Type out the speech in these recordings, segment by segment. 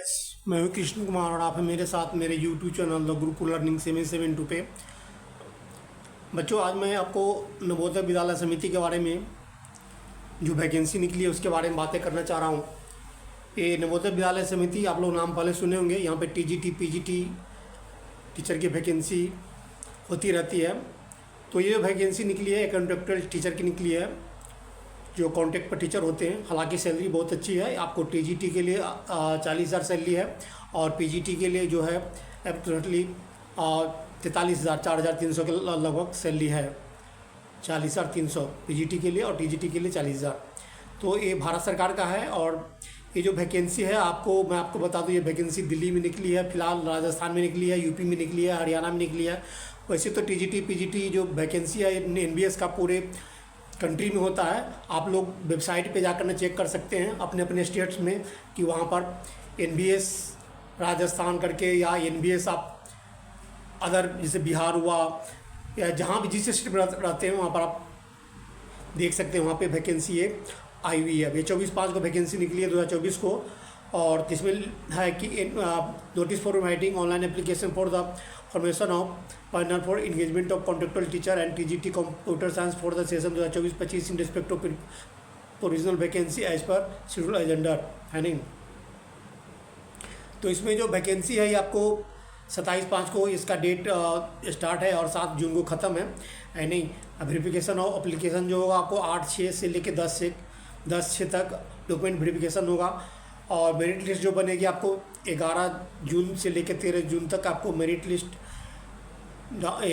Guys, मैं हूं कृष्ण कुमार और आप हैं मेरे साथ मेरे YouTube channel the Gurukul learning 772 पे। बच्चों, आज मैं आपको नवोदय विद्यालय समिति के बारे में जो वैकेंसी निकली है उसके बारे में बातें करना चाह रहा हूं। ये नवोदय विद्यालय समिति, आप लोग नाम पहले सुने होंगे। यहाँ पे टीजीटी पीजीटी टीचर की वैकेंसी होती रहती है। तो ये वैकेंसी निकली है, एक कॉन्ट्रेक्चुअल टीचर की निकली है, जो कॉन्ट्रैक्ट पर टीचर होते हैं। हालांकि सैलरी बहुत अच्छी है। आपको टीजीटी के लिए 40,000 सैलरी है और पीजीटी के लिए जो है एप्रोक्सीमेटली 43,000 4,300 के लगभग सैलरी है। 40,300 पीजीटी के लिए और टीजीटी के लिए 40,000। तो ये भारत सरकार का है। और ये जो वैकेंसी है, मैं आपको बता दूं, ये वैकेंसी दिल्ली में निकली है, फिलहाल राजस्थान में निकली है, यूपी में निकली है, हरियाणा में निकली है। वैसे तो टीजीटी पीजीटी जो वैकेंसी है एनबीएस का पूरे कंट्री में होता है। आप लोग वेबसाइट पे जाकर चेक कर सकते हैं अपने अपने स्टेट्स में कि वहाँ पर एनबीएस राजस्थान करके या एनबीएस आप अदर जैसे बिहार हुआ या जहाँ भी जिस स्टेट में रहते हैं वहाँ पर आप देख सकते हैं। वहाँ पे वैकेंसी ये आई हुई है। ये 24/5 को वैकेंसी निकली है 2024 को। और जिसमें है कि notice for inviting online application for the formation of partner for engagement of contractual teacher and TGT computer science for the session 2024-25 in respect of provisional vacancy as per schedule agenda है नहीं। तो इसमें जो vacancy है ये आपको 27/5 को इसका डेट स्टार्ट है और 7 जून को ख़त्म है नहीं। वेरिफिकेशन ऑफ अप्लीकेशन जो होगा आपको 8/6 से लेकर 10/6 तक डॉक्यूमेंट वेरिफिकेशन होगा। और मेरिट लिस्ट जो बनेगी आपको 11 जून से लेकर 13 जून तक आपको मेरिट लिस्ट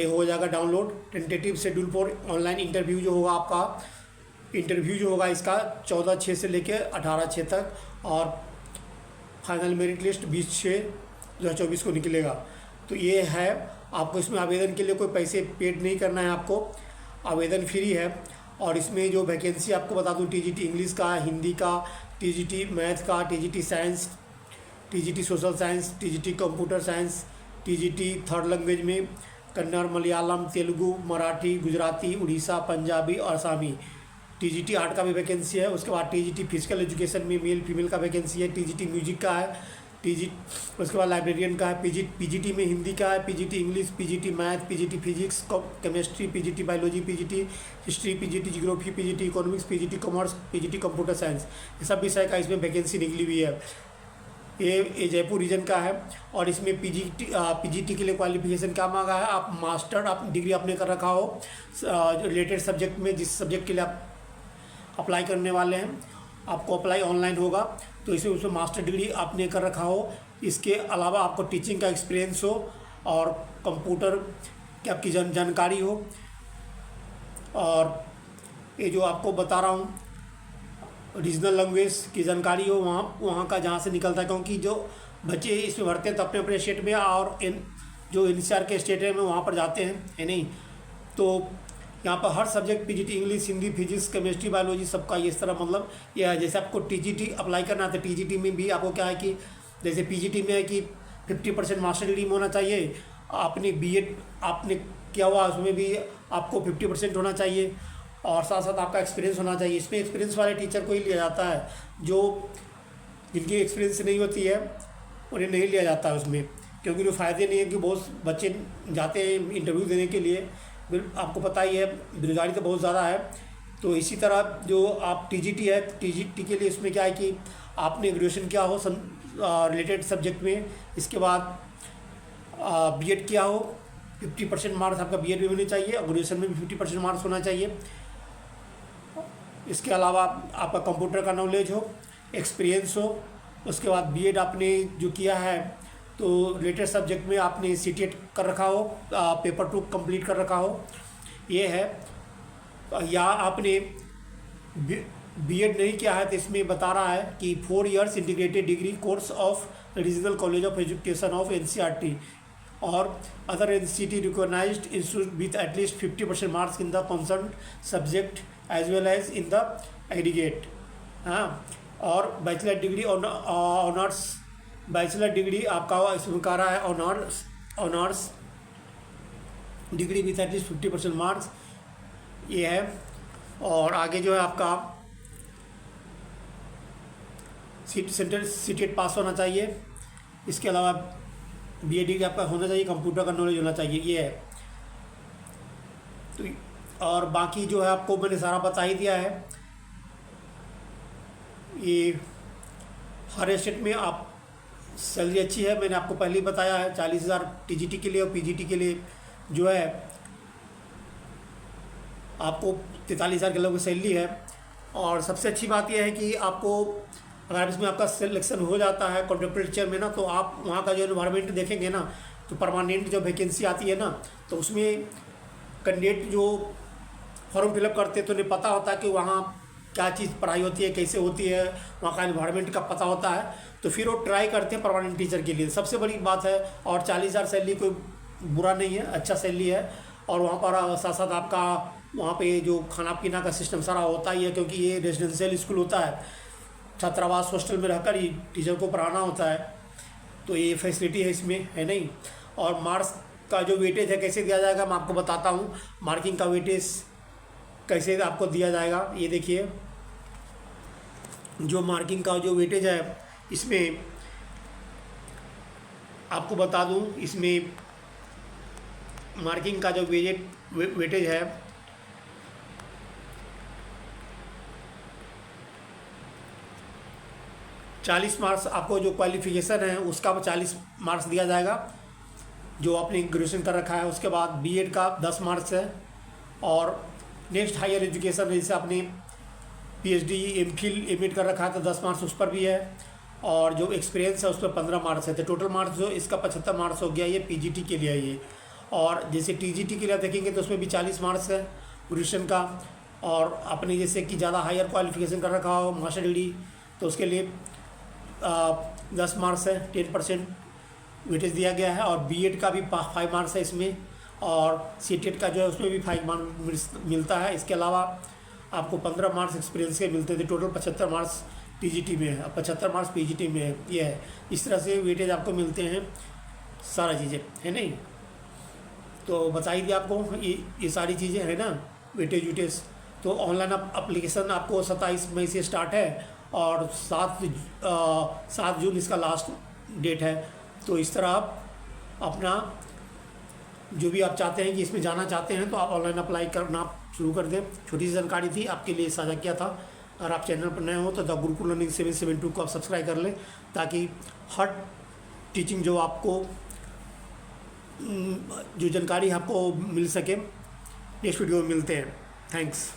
हो जाएगा download. Tentative schedule for online interview जो होगा आपका इंटरव्यू जो होगा इसका 14/6 से लेकर 18/6 तक। और फाइनल मेरिट लिस्ट 20/6/2024 को निकलेगा। तो ये है। आपको इसमें आवेदन के लिए कोई पैसे पेड नहीं करना है, आपको आवेदन फ्री है। और इसमें जो वैकेंसी आपको बता दूं, टीजीटी इंग्लिश का, हिंदी का, टीजीटी मैथ का, TGT science, TGT social science, TGT computer science, TGT third language में कन्नड़, मलयालम, तेलुगु, मराठी, गुजराती, उड़ीसा, पंजाबी और असमी। टीजीटी आर्ट का भी वैकेंसी है। उसके बाद टीजीटी फिजिकल एजुकेशन में मेल फीमेल का वैकेंसी है। टीजीटी म्यूजिक का है। उसके बाद लाइब्रेरियन का है। पीजीटी में हिंदी का है, PGT English, PGT math, PGT physics chemistry, PGT biology, PGT history, PGT geography, PGT economics, PGT commerce, PGT computer science, ये सब विषय का इसमें वैकेंसी निकली हुई है। ये जयपुर रीजन का है। और इसमें पीजीटी के लिए क्वालिफिकेशन क्या मांगा है, आप मास्टर आप डिग्री आपने कर रखा हो रिलेटेड सब्जेक्ट में, जिस सब्जेक्ट के लिए आप अप्लाई करने वाले हैं। आपको अप्लाई ऑनलाइन होगा तो उसमें मास्टर डिग्री आपने कर रखा हो। इसके अलावा आपको टीचिंग का एक्सपीरियंस हो और कंप्यूटर की आपकी जानकारी हो। और ये जो आपको बता रहा हूँ रीजनल लैंग्वेज की जानकारी हो वहाँ का जहाँ से निकलता है, क्योंकि जो बच्चे इसमें भरते हैं तो अपने अपने स्टेट में और जो एनसीआर के स्टेट है में वहाँ पर जाते हैं है नहीं। तो यहाँ पर हर subject PGT English, Hindi, physics, chemistry, biology सबका ये इस तरह मतलब ये है। जैसे आपको टीजीटी अप्लाई करना है तो टीजीटी में भी आपको क्या है कि जैसे पीजीटी में है कि 50% मास्टर डिग्री में होना चाहिए। आपने बीएड आपने किया हुआ उसमें भी आपको 50% होना चाहिए। और साथ साथ आपका एक्सपीरियंस होना चाहिए। इसमें एक्सपीरियंस वाले टीचर को ही लिया जाता है। जो जिनकी एक्सपीरियंस नहीं होती है उन्हें नहीं लिया जाता है उसमें, क्योंकि वो फ़ायदे नहीं है कि बहुत बच्चे जाते हैं इंटरव्यू देने के लिए। आपको पता ही है बेरोजगारी तो बहुत ज़्यादा है। तो इसी तरह जो आप टीजीटी है, टीजीटी के लिए इसमें क्या है कि आपने ग्रेजुएशन किया हो रिलेटेड सब्जेक्ट में। इसके बाद बीएड किया हो, 50% मार्क्स आपका बीएड में होने चाहिए और ग्रेजुएशन में भी 50% मार्क्स होना चाहिए। इसके अलावा आपका कंप्यूटर का नॉलेज हो, एक्सपीरियंस हो। उसके बाद बीएड आपने जो किया है तो रिलेटेड सब्जेक्ट में आपने सीटेट कर रखा हो, पेपर 2 कंप्लीट कर रखा हो, ये है। या आपने बीएड नहीं किया है तो इसमें बता रहा है कि 4 years integrated degree course of regional college of education of NCERT और other NCERT recognised institute with at least 50% marks in the concern subject as well as in the aggregate. हाँ, और bachelor degree honours bachelor degree आपका इसमें कह रहा है honours degree with at least 50% marks, ये है। और आगे जो है आपका सीटेट पास होना चाहिए। इसके अलावा बीएडी का आपका होना चाहिए, कंप्यूटर का नॉलेज होना चाहिए, ये है। तो और बाकी जो है आपको मैंने सारा बता ही दिया है। ये हर स्टेट में आप सैलरी अच्छी है, मैंने आपको पहले ही बताया है। 40,000 टीजीटी के लिए और पीजीटी के लिए जो है आपको 43,000 के लगभग सैलरी है। और सबसे अच्छी बात यह है कि आपको अगर इसमें आपका सिलेक्शन हो जाता है कॉन्ट्रैक्ट टीचर में ना, तो आप वहाँ का जो एनवायरनमेंट देखेंगे ना, तो परमानेंट जो वैकेंसी आती है ना, तो उसमें कैंडिडेट जो फॉर्म फिलअप करते हैं तो उन्हें पता होता है कि वहाँ क्या चीज़ पढ़ाई होती है, कैसे होती है, वहाँ का एनवायरनमेंट का पता होता है, तो फिर वो ट्राई करते हैं परमानेंट टीचर के लिए। सबसे बड़ी बात है। और 40,000 सैलरी कोई बुरा नहीं है, अच्छा सैलरी है। और वहाँ पर साथ साथ आपका वहाँ पे जो खाना पीना का सिस्टम सारा होता ही है, क्योंकि ये रेजिडेंशियल स्कूल होता है, छात्रावास हॉस्टल में रहकर ही टीचर को पढ़ाना होता है, तो ये फैसिलिटी है इसमें, है नहीं। और मार्क्स का जो वेटेज है कैसे दिया जाएगा मैं आपको बताता हूँ। मार्किंग का वेटेज कैसे आपको दिया जाएगा, ये देखिए। जो मार्किंग का जो वेटेज है इसमें आपको बता दूं, इसमें मार्किंग का जो वेटेज है चालीस मार्क्स आपको जो क्वालिफिकेशन है उसका 40 मार्क्स दिया जाएगा, जो आपने ग्रेजुएशन कर रखा है। उसके बाद बीएड का 10 मार्क्स है। और नेक्स्ट हायर एजुकेशन जैसे आपने पीएचडी, एमफिल, एमएड कर रखा है तो 10 मार्क्स उस पर भी है। और जो एक्सपीरियंस है उस पर 15 मार्क्स है। तो टोटल मार्क्स जो इसका 75 मार्क्स हो गया, ये पीजीटी के लिए है ये। और जैसे टीजीटी के लिए देखेंगे तो उसमें भी 40 मार्क्स है ग्रेजुएशन का। और अपने जैसे कि ज़्यादा हायर क्वालिफिकेशन कर रखा हो, मास्टर डिग्री, तो उसके लिए 10 मार्क्स है, 10% वेटेज दिया गया है। और बीएड का भी 5 मार्क्स है इसमें। और सीटेट का जो है उसमें भी 5 मार्क्स मिलता है। इसके अलावा आपको 15 मार्क्स एक्सपीरियंस के मिलते थे। टोटल 75 मार्क्स टीजीटी में है, 75 मार्क्स पीजीटी में है, ये है। इस तरह से वेटेज आपको मिलते हैं, सारा चीज़ें है नहीं। तो बता ही दिया आपको ये सारी चीज़ें है ना, वेटेज। तो ऑनलाइन अप्लीकेशन आपको 27 मई से स्टार्ट है और 7 जून इसका लास्ट डेट है। तो इस तरह आप अपना जो भी आप चाहते हैं कि इसमें जाना चाहते हैं तो आप ऑनलाइन अप्लाई करना शुरू कर दें। छोटी सी जानकारी थी, आपके लिए साझा किया था। अगर आप चैनल पर नए हो तो द गुरुकुल लर्निंग 772 को आप सब्सक्राइब कर लें, ताकि हर टीचिंग जो आपको जो जानकारी आपको मिल सके। नेक्स्ट वीडियो में मिलते हैं। थैंक्स।